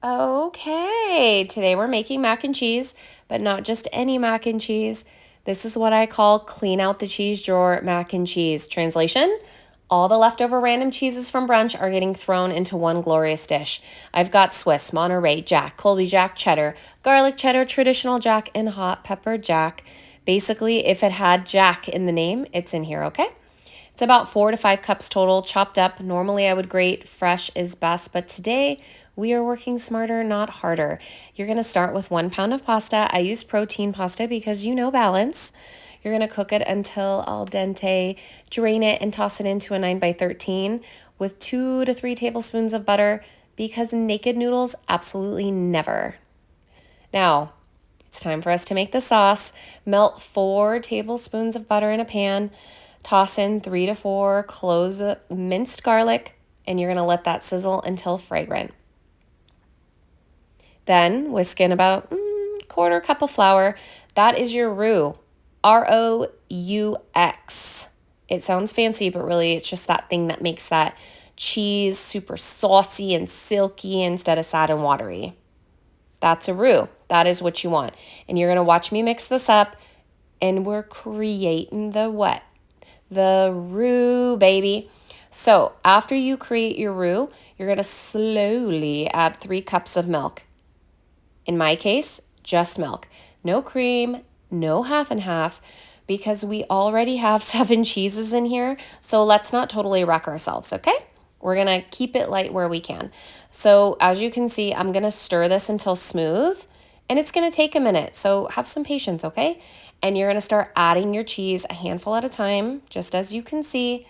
Okay, today we're making mac and cheese, but not just any mac and cheese. This is what I call clean out the cheese drawer mac and cheese. Translation: all the leftover random cheeses from brunch are getting thrown into one glorious dish. I've got Swiss, Monterey Jack, Colby Jack, cheddar, garlic cheddar, traditional Jack, and hot pepper Jack. Basically, if it had Jack in the name, it's in here, okay? It's about 4 to 5 cups total, chopped up. Normally I would grate fresh is best, but today we are working smarter, not harder. You're gonna start with 1 pound of pasta. I used protein pasta because you know balance. You're gonna cook it until al dente, drain it and toss it into a 9x13 with 2 to 3 tablespoons of butter because naked noodles absolutely never. Now, it's time for us to make the sauce. Melt 4 tablespoons of butter in a pan. Toss in 3 to 4 cloves of minced garlic, and you're going to let that sizzle until fragrant. Then whisk in about quarter cup of flour. That is your roux, Roux. It sounds fancy, but really it's just that thing that makes that cheese super saucy and silky instead of sad and watery. That's a roux. That is what you want. And you're going to watch me mix this up, and we're creating the what? The roux, baby. So after you create your roux, you're going to slowly add 3 cups of milk. In my case, just milk. No cream, no half and half, because we already have 7 cheeses in here. So let's not totally wreck ourselves, okay? We're going to keep it light where we can. So as you can see, I'm going to stir this until smooth, and it's going to take a minute. So have some patience, okay? And you're going to start adding your cheese a handful at a time, just as you can see,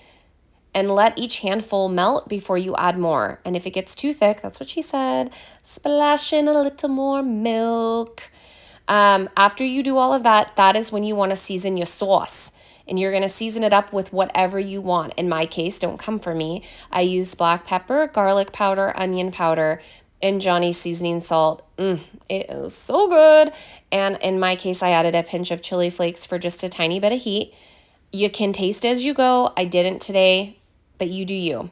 and let each handful melt before you add more. And if it gets too thick, that's what she said, splash in a little more milk. After you do all of that, that is when you want to season your sauce. And you're going to season it up with whatever you want. In my case, don't come for me. I use black pepper, garlic powder, onion powder, and Johnny's seasoning salt. It is so good. And in my case, I added a pinch of chili flakes for just a tiny bit of heat. You can taste as you go. I didn't today, but you do you.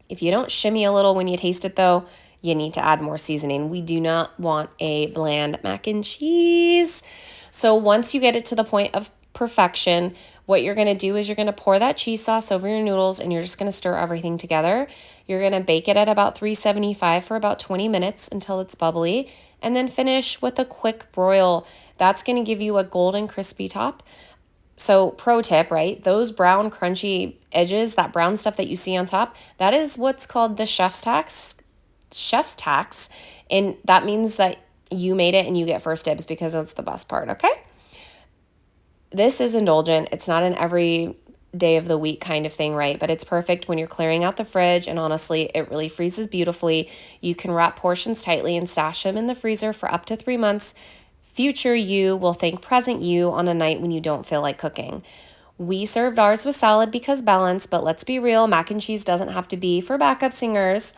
If you don't shimmy a little when you taste it though, you need to add more seasoning. We do not want a bland mac and cheese. So once you get it to the point of perfection, what you're going to do is you're going to pour that cheese sauce over your noodles, and you're just going to stir everything together. You're going to bake it at about 375 for about 20 minutes until it's bubbly, and then finish with a quick broil. That's going to give you a golden crispy top. So pro tip, right? Those brown crunchy edges, that brown stuff that you see on top, that is what's called the chef's tax. Chef's tax. And that means that you made it and you get first dibs because that's the best part, okay? This is indulgent. It's not an every day of the week kind of thing, right? But it's perfect when you're clearing out the fridge, and honestly, it really freezes beautifully. You can wrap portions tightly and stash them in the freezer for up to 3 months. Future you will thank present you on a night when you don't feel like cooking. We served ours with salad because balance, but let's be real, mac and cheese doesn't have to be for backup singers.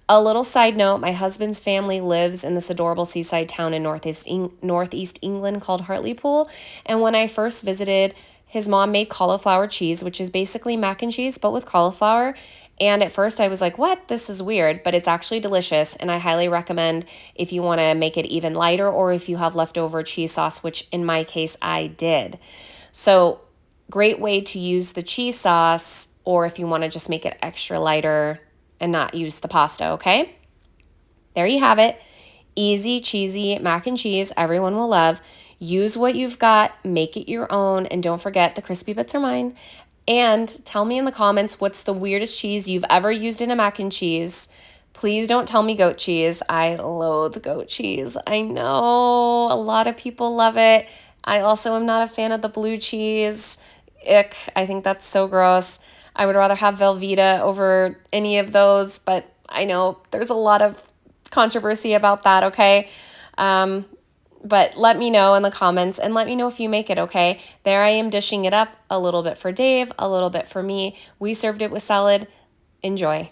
A little side note, my husband's family lives in this adorable seaside town in northeast England called Hartlepool. And when I first visited, his mom made cauliflower cheese, which is basically mac and cheese, but with cauliflower. And at first I was like, what? This is weird, but it's actually delicious. And I highly recommend if you want to make it even lighter, or if you have leftover cheese sauce, which in my case I did. So great way to use the cheese sauce, or if you want to just make it extra lighter and not use the pasta, okay? There you have it. Easy, cheesy mac and cheese everyone will love. Use what you've got, make it your own, and don't forget the crispy bits are mine. And tell me in the comments what's the weirdest cheese you've ever used in a mac and cheese. Please don't tell me goat cheese. I loathe goat cheese. I know a lot of people love it. I also am not a fan of the blue cheese. Ick, I think that's so gross. I would rather have Velveeta over any of those, but I know there's a lot of controversy about that, okay? But let me know in the comments, and let me know if you make it, okay? There I am dishing it up, a little bit for Dave, a little bit for me. We served it with salad. Enjoy.